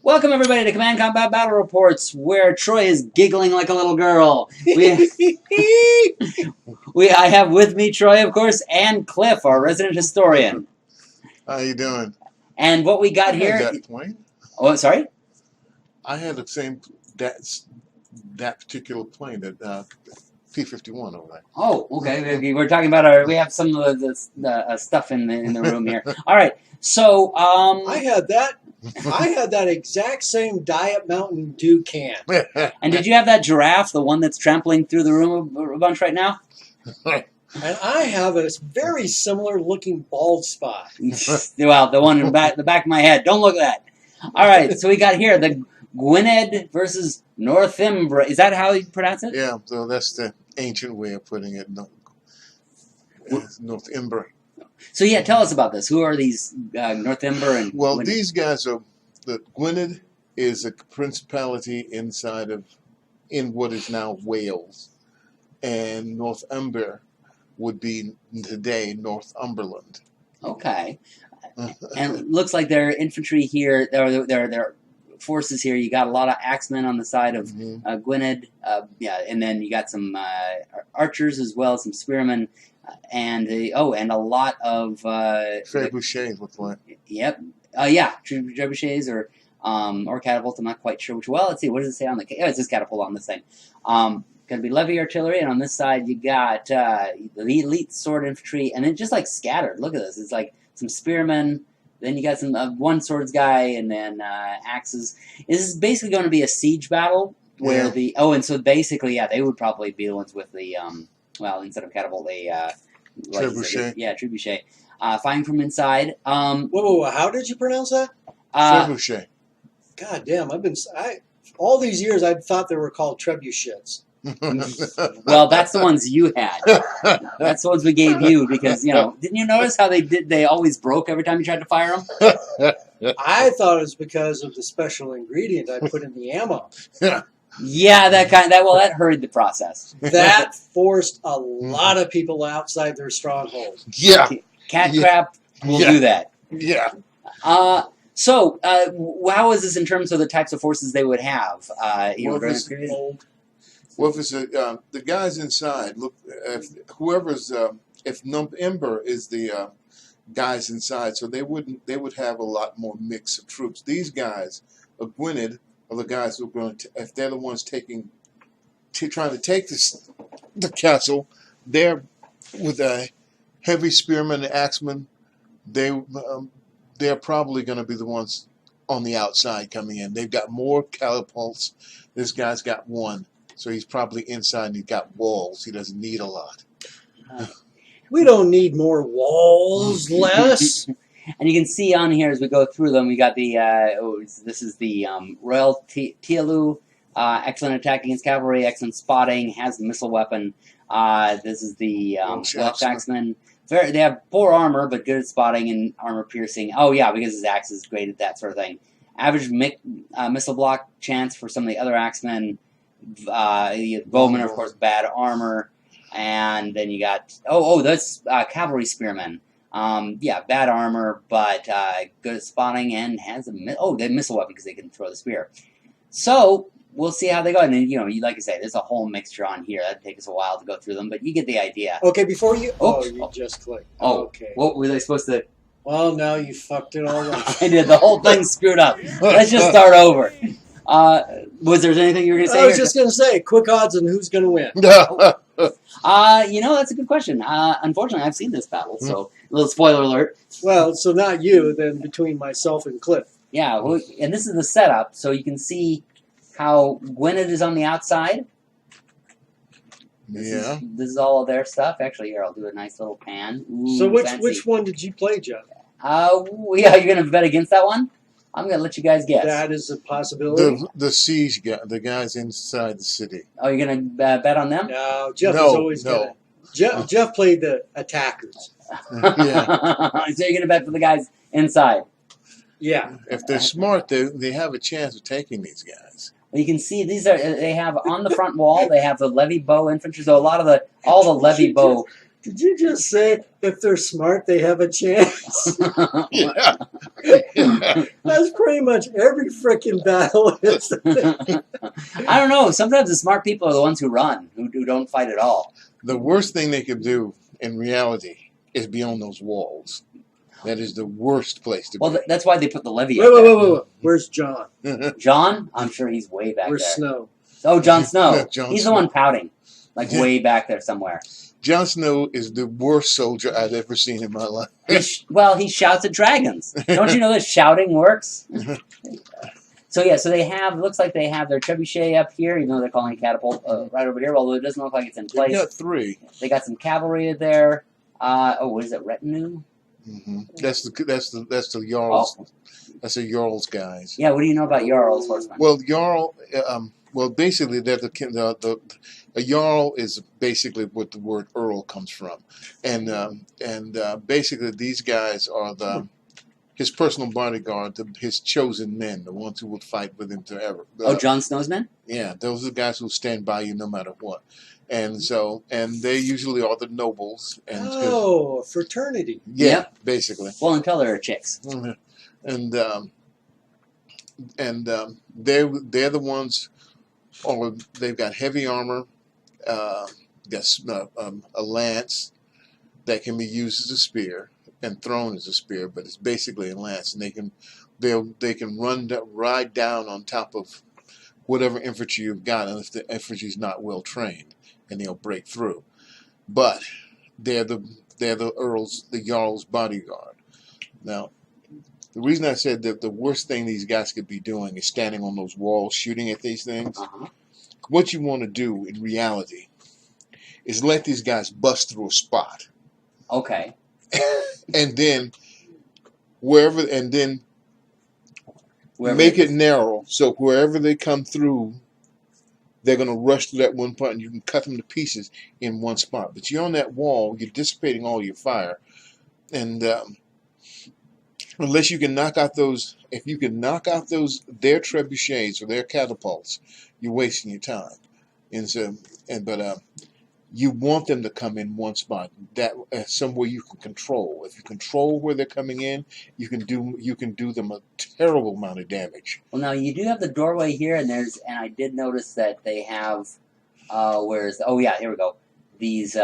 Welcome everybody to Command Combat Battle Reports, where Troy is giggling like a little girl. I have with me Troy, of course, and Cliff, our resident historian. How you doing? And what we got here... that plane. Oh, sorry? I had the same, that particular plane, that P-51 over there. Oh, okay. We're talking about we have some of the stuff in the room here. All right, so... I had that exact same Diet Mountain Dew can. And did you have that giraffe, the one that's trampling through the room a bunch right now? And I have a very similar looking bald spot. Well, the one in the back of my head. Don't look at that. All right, so we got here the Gwynedd versus Northumbria. Is that how you pronounce it? Yeah, so that's the ancient way of putting it. Northumbria. So yeah, tell us about this. Who are these Northumbria and Well, Gwynedd? these guys are, the Gwynedd is a principality in what is now Wales, and Northumbria would be today Northumberland. Okay, and it looks like their infantry here, their forces here. You got a lot of axemen on the side of Gwynedd, and then you got some archers as well, some spearmen. And a lot of trebuchets look like. Yep. Yeah, trebuchets or catapults. I'm not quite sure which. Well, let's see. What does it say on the? Oh, it's just catapult on this thing. Going to be levy artillery, and on this side you got the elite sword infantry, and then just like scattered. Look at this. It's like some spearmen. Then you got some one swords guy, and then axes. This is basically going to be a siege battle where and so basically, they would probably be the ones with the well, instead of catapult, trebuchet. Trebuchet. Firing from inside. Whoa, how did you pronounce that? Trebuchet. God damn, all these years I thought they were called trebuchets. Well, that's the ones you had. That's the ones we gave you because, didn't you notice how they always broke every time you tried to fire them? I thought it was because of the special ingredient I put in the ammo. Yeah, that hurried the process. That forced a lot of people outside their stronghold. Yeah. Cat crap will do that. Yeah. So, how is this in terms of the types of forces they would have? Well, if it's the guys inside, look, if Number is the guys inside, so they would have a lot more mix of troops. These guys, Gwynedd, are the guys who are going to, if they're the ones trying to take the castle, they're with a heavy spearmen and axemen. They're probably going to be the ones on the outside coming in. They've got more catapults. This guy's got one, so he's probably inside and he's got walls. He doesn't need a lot. We don't need more walls, Les. And you can see on here as we go through them, we got the, this is the Royal Tialu, excellent attack against cavalry, excellent spotting, has the missile weapon. This is the Welsh Axemen. They have poor armor, but good at spotting and armor piercing. Oh yeah, because his axe is great at that sort of thing. Average missile block chance for some of the other Axemen. Bowmen, of course, bad armor. And then you got, that's cavalry spearmen. Bad armor, but good at spotting and has they have missile weapon because they can throw the spear. So we'll see how they go. And then, like I say, there's a whole mixture on here. That'd take us a while to go through them, but you get the idea. Okay, before you... you just clicked. Okay. What were they supposed to... Well, now you fucked it all up. I did. The whole thing's screwed up. Let's just start over. Was there anything you were going to say? I was just going to say, quick odds on who's going to win. That's a good question. Unfortunately, I've seen this battle, so a little spoiler alert. Well, so not you, then between myself and Cliff. Yeah, and this is the setup, so you can see how Gwynedd is on the outside. This is all of their stuff. Actually, here, I'll do a nice little pan. Ooh, so which one did you play, Jeff? You're going to bet against that one? I'm going to let you guys guess. That is a possibility. The siege guy, the guys inside the city. Oh, you're going to bet on them? No, Jeff is always going to. Jeff played the attackers. Yeah. So you're going to bet for the guys inside? Yeah. If they're smart, they have a chance of taking these guys. Well, you can see they have on the front wall, they have the levy bow infantry. So all the levy bow Did you just say if they're smart, they have a chance? Yeah. That's pretty much every freaking battle. I don't know. Sometimes the smart people are the ones who run, who don't fight at all. The worst thing they could do in reality is be on those walls. That is the worst place to Well, be. that's why they put the levee Wait, up wait, there. wait, wait. Where's John? John? I'm sure he's way back Where's there. Snow? Oh, Jon Snow. Jon He's Snow. the one pouting. Like way back there somewhere. Jon Snow is the worst soldier I've ever seen in my life. He shouts at dragons. Don't you know that shouting works? So yeah, so they have, looks like they have their trebuchet up here, even though they're calling it catapult right over here, although it doesn't look like it's in place. They got 3. They got some cavalry there. What is it, retinue? Mm-hmm. That's the Jarl's. Oh. That's the Jarl's guys. Yeah, what do you know about Jarl's horsemen? Well, Jarl. Well, basically, a Jarl is basically what the word Earl comes from, and basically these guys are his personal bodyguard, his chosen men, the ones who would fight with him forever. Jon Snow's men? Yeah, those are the guys who stand by you no matter what. And they usually are the nobles. And a fraternity. Yeah, Yep. basically. Well, until there are chicks. And they're the ones. They've got heavy armor, a lance that can be used as a spear and thrown as a spear, but it's basically a lance, and they can ride down on top of whatever infantry you've got, and if the infantry's not well trained, and they'll break through. But they're the Jarl's bodyguard. Now, the reason I said that the worst thing these guys could be doing is standing on those walls shooting at these things. Uh-huh. What you want to do in reality is let these guys bust through a spot. Okay. And then make it narrow, so wherever they come through, they're going to rush through that one part, and you can cut them to pieces in one spot. But you're on that wall, you're dissipating all your fire, and unless you can knock out those, if you can knock out their trebuchets or their catapults, you're wasting your time. But you want them to come in one spot, that somewhere you can control. If you control where they're coming in, you can do them a terrible amount of damage. Well, now you do have the doorway here, and I did notice that they have, here we go. These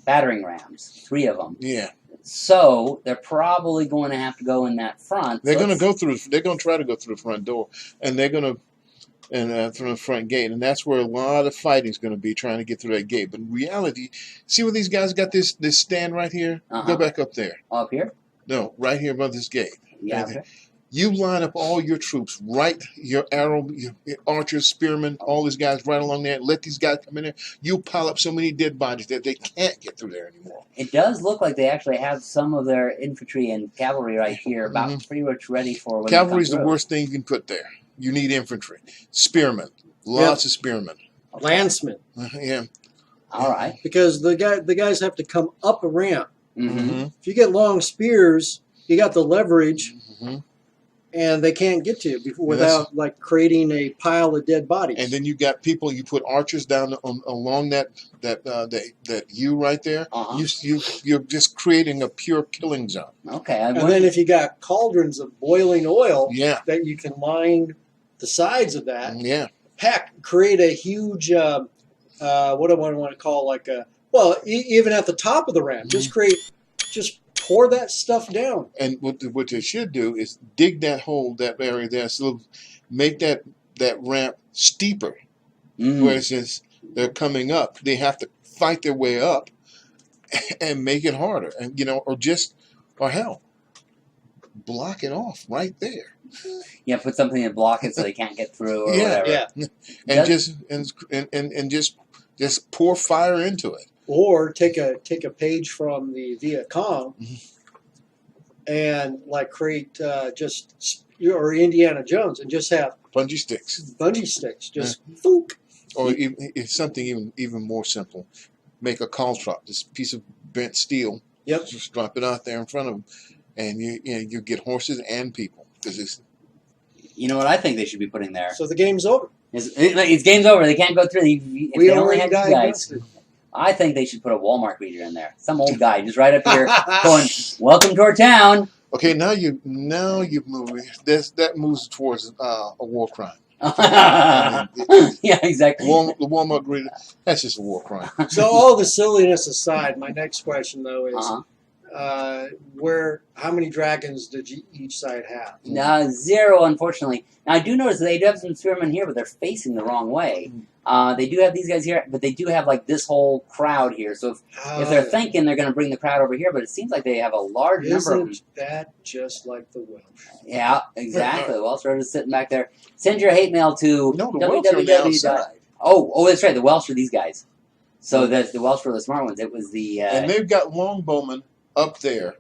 battering rams, 3 of them. Yeah. So they're probably going to have to go in that front. They're going to go through. They're going to try to go through the front door, and they're going to, through the front gate, and that's where a lot of fighting is going to be, trying to get through that gate. But in reality, see where these guys got this stand right here? Uh-huh. Go back up there. Up here? No, right here above this gate. Yeah. Right. You line up all your troops, right? Your archers, spearmen, all these guys right along there. Let these guys come in there. You'll pile up so many dead bodies that they can't get through there anymore. It does look like they actually have some of their infantry and cavalry right here, about pretty much ready for when Cavalry's they come the through. worst thing you can put there. You need infantry, spearmen, lots of spearmen. Okay. Landsmen. Yeah. All right. Because the guys have to come up a ramp. Mm-hmm. If you get long spears, you got the leverage, Mm-hmm. and they can't get to you without creating a pile of dead bodies. And then you got people. You put archers down along that U right there. Uh-huh. You're just creating a pure killing zone. Okay. And then if you got cauldrons of boiling oil Yeah. that you can line the sides of that, Yeah. create a huge, what do I want to call even at the top of the ramp, just pour that stuff down. And what they should do is dig that hole, that area there, so make that ramp steeper. Where since they're coming up, they have to fight their way up and make it harder, and or hell, block it off right there. Yeah, put something to block it so they can't get through or whatever. Yeah, and just pour fire into it. Or take a page from the Viet Cong and create or Indiana Jones and just have Bungee sticks. bungee sticks, just fook. Or it's something even more simple. Make a caltrop, this piece of bent steel. Yep. Just drop it out there in front of them, and you get horses and people. You know what I think they should be putting there? So the game's over. It's game's over. They can't go through. If We they only already had 2 guys. diagnosed it. I think they should put a Walmart greeter in there. Some old guy just right up here going, "Welcome to our town." Okay, now you move. That moves towards a war crime. Yeah, exactly. The Walmart greeter, that's just a war crime. So all the silliness aside, my next question though is, how many dragons did each side have? 0, unfortunately. Now I do notice they do have some spearmen here, but they're facing the wrong way. They do have these guys here, but they do have like this whole crowd here. So if they're thinking they're going to bring the crowd over here, but it seems like they have a large number of them. Isn't that just like the Welsh? Yeah, exactly. The Welsh are just sitting back there. Send your hate mail to the Welsh are on the outside. Oh, that's right. The Welsh are these guys. So the Welsh were the smart ones. It was the and they've got longbowmen up there,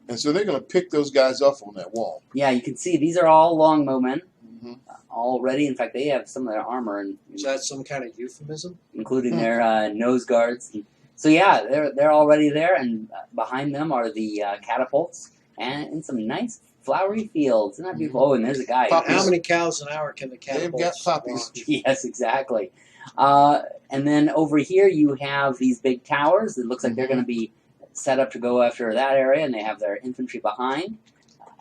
and so they're going to pick those guys off on that wall. Yeah, you can see these are all longbowmen. Already, in fact, they have some of their armor, and is that some kind of euphemism? Including their nose guards. So yeah, they're already there, and behind them are the catapults, and some nice flowery fields. Isn't that beautiful? Oh, and there's a guy. How many cows an hour can the catapults? They've got poppies. Yes, exactly. And then over here you have these big towers. It looks like they're going to be set up to go after that area, and they have their infantry behind.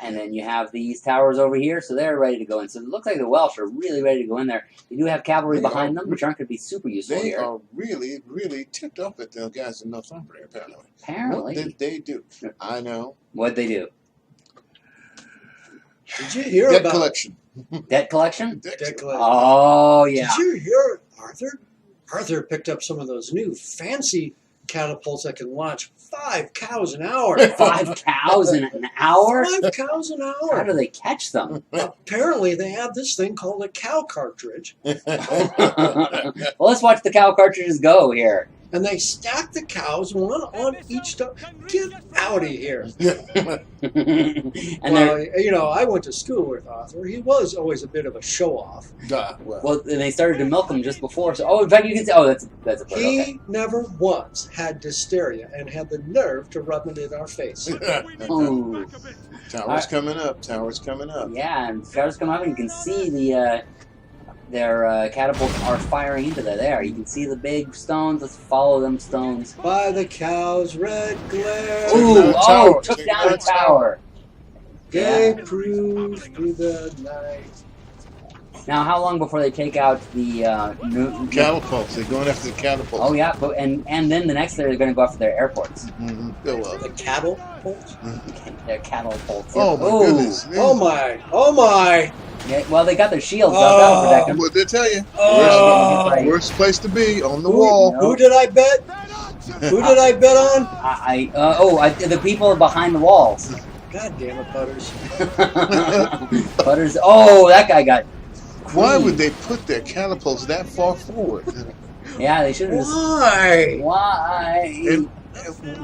And then you have these towers over here, so they're ready to go in. So it looks like the Welsh are really ready to go in there. They do have cavalry behind them, which aren't going to be super useful here. They are really, really tipped up at the guys in Northumbria, apparently. Apparently. What did they do? I know. What'd they do? Did you hear Debt about collection? Debt collection? Debt collection. Oh, yeah. Did you hear Arthur? Arthur picked up some of those new fancy catapults that can launch 5 cows an hour. 5 cows in an hour? 5 cows an hour. How do they catch them? Apparently, they have this thing called a cow cartridge. Well, let's watch the cow cartridges go here. And they stack the cows one on each. Get out of here. And I went to school with Arthur. He was always a bit of a show-off. Well, and they started to milk them just before. So, in fact, you can see. Oh, that's a bird. He never once had dysteria and had the nerve to rub it in our face. Oh. Tower's coming up. Tower's coming up. Yeah, and towers come up, and you can see their catapults are firing into there. You can see the big stones. Let's follow them stones. By the cow's red glare. Ooh, took down a tower. They cruise through the night. Now, how long before they take out the catapults? They're going after the catapults. Oh yeah, but and then the next they're going to go after their airports. The cattle bolts? Their cattle bolts. Oh my goodness! Oh my! Yeah, well, they got their shields up. That'll protect them. What did they tell you? Worst place to be on the wall. Who did I bet? Who did I bet on? The people behind the walls. God damn it, Butters. Butters. Oh, that guy got. Why would they put their catapults that far forward? Yeah, they should have. Why? Why? And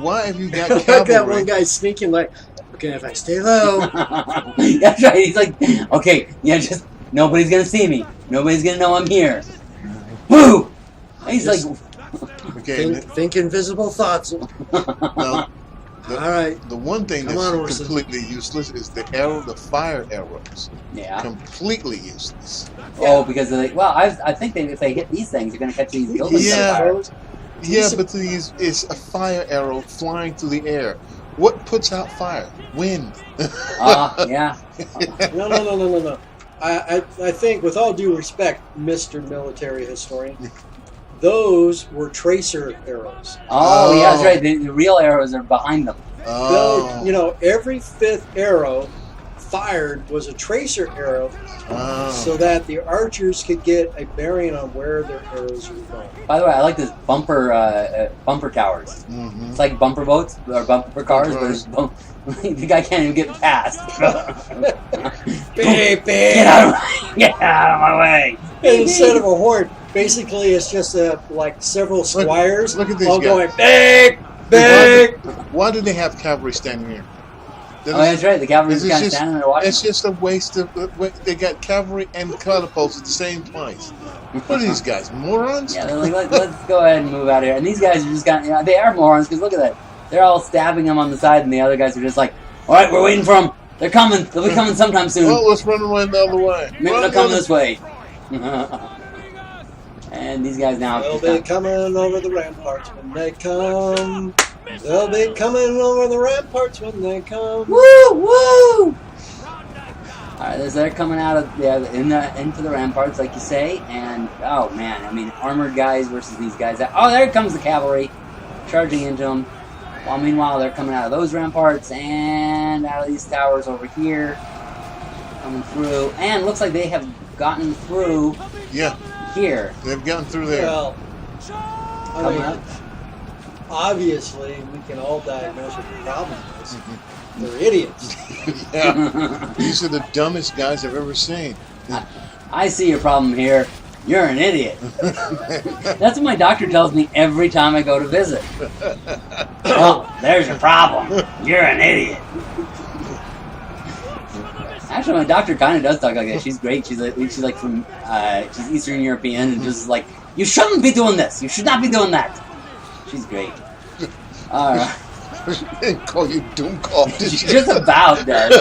why have you got like cavalry? that one guy sneaking like, okay, if I stay low. That's right. He's like, okay, yeah, just nobody's gonna see me. Nobody's gonna know I'm here. Woo! He's like, okay, think invisible thoughts. All right. The one thing that's completely useless is the fire arrows. Yeah. Completely useless. Oh, because I think if they hit these things, they're going to catch these buildings on fire. Yeah, but it's a fire arrow flying through the air. What puts out fire? Wind. Yeah. No. I think, with all due respect, Mr. Military Historian, those were tracer arrows. Oh, yeah, that's right. The real arrows are behind them. Every 5th arrow fired was a tracer arrow, so that the archers could get a bearing on where their arrows were going. By the way, I like this bumper towers. It's like bumper boats or bumper cars, but the guy can't even get past. Beep, beep. Get out of my way! And instead of a horde, basically it's just several squires look at these all guys. going big. Why do they have cavalry standing here? That's right. The cavalry's kind of standing there watching. It's just a waste of. They got cavalry and catapults at the same place. What are these guys, morons? Yeah, they're like, let's go ahead and move out of here. And these guys are just they are morons because look at that. They're all stabbing them on the side, and the other guys are just like, all right, we're waiting for them. They're coming. They'll be coming sometime soon. Well, let's run away the other way. Maybe they'll come this way. And these guys now. They'll be coming over the ramparts when they come. They'll be coming over the ramparts when they come. Woo! Woo! Alright, they're coming out of into the ramparts, like you say, and oh man, I mean, armored guys versus these guys. Oh, there comes the cavalry, charging into them. While meanwhile, they're coming out of those ramparts and out of these towers over here, coming through, and looks like they have gotten through. Yeah. Here. They've gotten through there. Well, I mean, obviously, we can all diagnose what the problem is. They're idiots. Yeah. These are the dumbest guys I've ever seen. I see your problem here. You're an idiot. That's what my doctor tells me every time I go to visit. Oh, there's your problem. You're an idiot. Actually, my doctor kind of does talk like that. She's great. She's like from she's Eastern European and just like, you shouldn't be doing this. You should not be doing that. She's great. All right. She didn't call you Doomcock, did She she? just about does.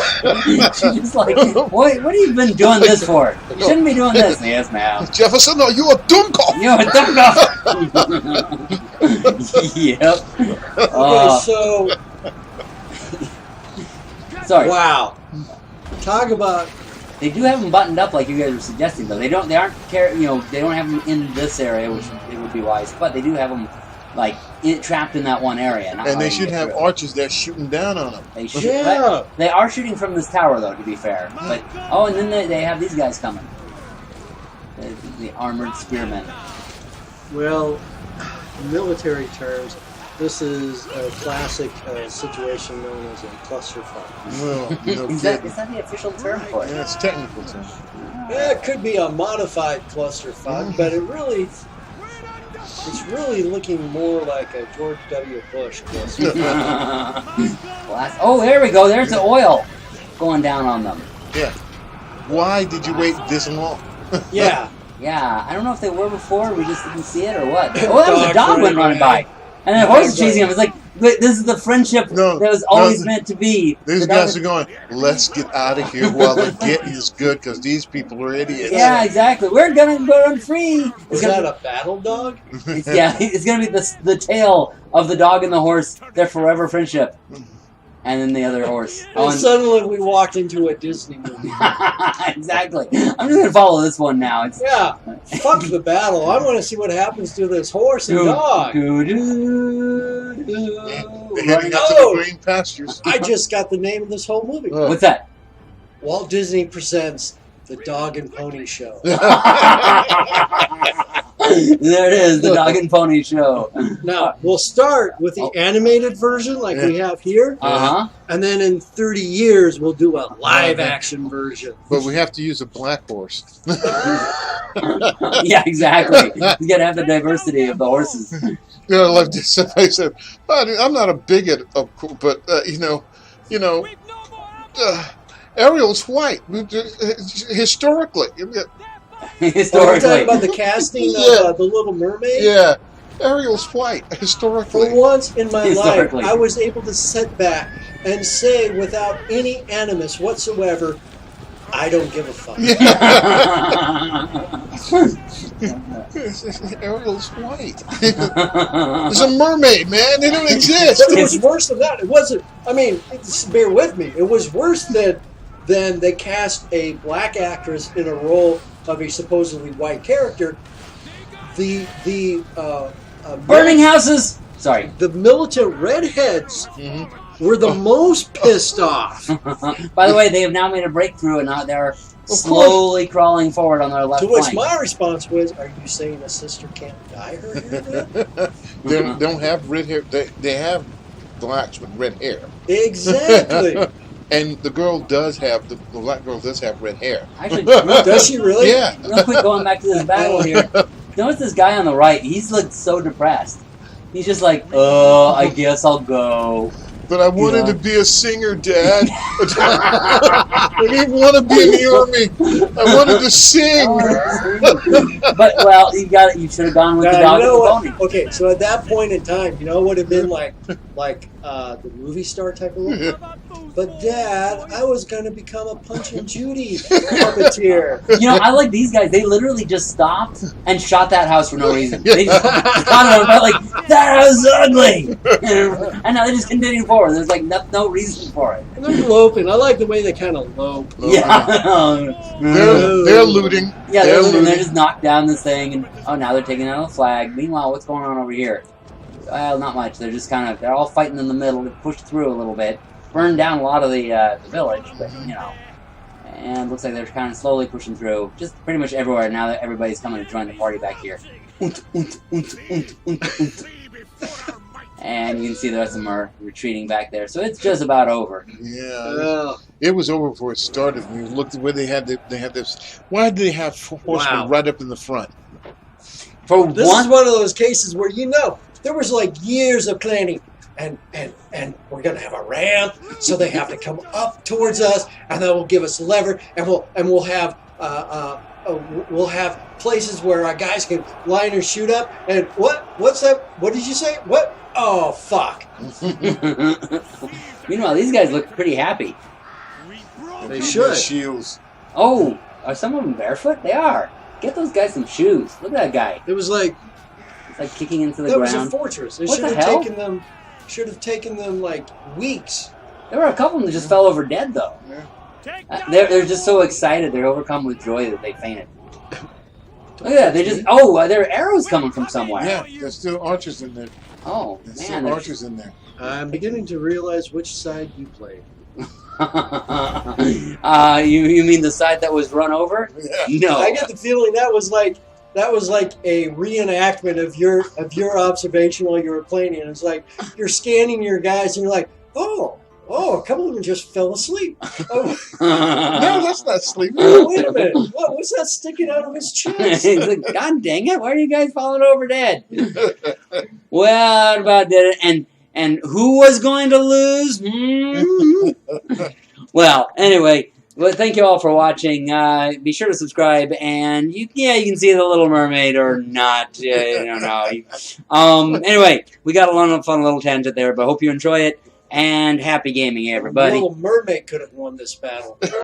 She's just like, what have you been doing this for? You shouldn't be doing this. Yes, ma'am. Jefferson, are you a Doomcock? You're a Doomcock. Yep. Okay, so Sorry. wow. Talk about. They do have them buttoned up like you guys were suggesting, though. They aren't they don't have them in this area, which it would be wise, but they do have them like trapped in that one area. And they should have archers there shooting down on them. They should. Yeah. They are shooting from this tower, though, to be fair. But and then they have these guys coming. The armored spearmen. Well, in military terms, this is a classic situation known as a clusterfuck. Well, no Is that the official term for it? Yeah, it's technical term. Yeah, it could be a modified clusterfuck, but it's really looking more like a George W. Bush clusterfuck. Oh, there we go. There's the oil going down on them. Yeah. Why did you wait this long? Yeah. Yeah, I don't know if they were before, we just didn't see it or what. Oh, that was a dog went running by. by. And the horse is chasing him. It's like, this is the friendship that was always meant to be. These guys are going, let's get out of here while the getting is good because these people are idiots. Yeah, exactly. We're going to go run free. Is that a battle dog? It's going to be the tail of the dog and the horse, their forever friendship. And then the other horse. And suddenly we walked into a Disney movie. Exactly. I'm just going to follow this one now. Yeah. Fuck the battle. I want to see what happens to this horse and dog. They're heading up to the green pastures. I just got the name of this whole movie. What's that? Walt Disney presents The Dog and Pony Show. There it is, the Dog and Pony Show. Now, we'll start with the animated version like we have here. Uh-huh. And then in 30 years, we'll do a live-action version. But we have to use a black horse. Yeah, exactly. You got to have the diversity of the horses. You know, like somebody said, I'm not a bigot, but, Ariel's white. Historically. Historically. Talking about the casting of The Little Mermaid? Yeah. Ariel's white, historically. For once in my life, Historically. I was able to sit back and say without any animus whatsoever, I don't give a fuck. Ariel's white. It's a mermaid, man. They don't exist. But it was worse than that. It wasn't, bear with me. It was worse than they cast a black actress in a role of a supposedly white character. Burning houses! Sorry. The militant redheads were the most pissed off. By the way, they have now made a breakthrough and now they're slowly crawling forward on their left To which flank. my response was, are you saying a sister can't dye her hair then? They don't have red hair. They have blacks with red hair. Exactly. And the girl does have, the black girl does have red hair. Actually, Does she really? Yeah. real quick, going back to this battle here. Notice this guy on the right, he's looked so depressed. He's just like, I guess I'll go. But I wanted to be a singer, Dad. I didn't want to be in the army. I wanted to sing. But well, you should have gone with the dog and the pony. Okay, so at that point in time, you know, it would have been like the movie star type of look. But Dad, I was gonna become a Punch and Judy puppeteer. You know, I like these guys. They literally just stopped and shot that house for no reason. They just shot it like, that house is ugly, and now they just continue forward. There's like no reason for it. And they're loping. I like the way they kind of lope. Yeah, they're looting. Yeah, they're looting. They just knocked down this thing, and now they're taking out a flag. Meanwhile, what's going on over here? Well, not much. They're just they're all fighting in the middle. They pushed through a little bit, burned down a lot of the village, but you know. And looks like they're kind of slowly pushing through, just pretty much everywhere now that everybody's coming to join the party back here. And you can see the rest of them are retreating back there. So it's just about over. Yeah. It was over before it started. When you looked at where they had this. Why did they have horsemen right up in the front? This is one of those cases where, you know, there was like years of planning. And we're gonna have a ramp, so they have to come up towards us, and then we'll give us a lever, and we'll have places where our guys can line or shoot up. And what's that? What did you say? What? Oh fuck! Meanwhile, these guys look pretty happy. They should. Shields. Oh, are some of them barefoot? They are. Get those guys some shoes. Look at that guy. It was like it's like kicking into the ground. That was a fortress. It what the hell? Should have taken them like weeks. There were a couple of them that just fell over dead, though. Yeah. They're just so excited. They're overcome with joy that they fainted. Look at that. They just... Oh, there are arrows coming from somewhere. Yeah, there's still archers in there. Oh, there's man. Still archers in there. I'm beginning to realize which side you played. You mean the side that was run over? Yeah. No. I get the feeling that was like a reenactment of your observation while you were playing, and it's like you're scanning your guys and you're like, oh, a couple of them just fell asleep. Oh. No, that's not sleeping. Oh, wait a minute, what's that sticking out of his chest? He's like, God dang it, why are you guys falling over dead? Well, that about did it. And who was going to lose? Well, anyway. Well, thank you all for watching. Be sure to subscribe, and you can see the Little Mermaid or not. I don't know. Anyway, we got a lot of fun little tangent there, but hope you enjoy it, and happy gaming, everybody. The Little Mermaid could have won this battle.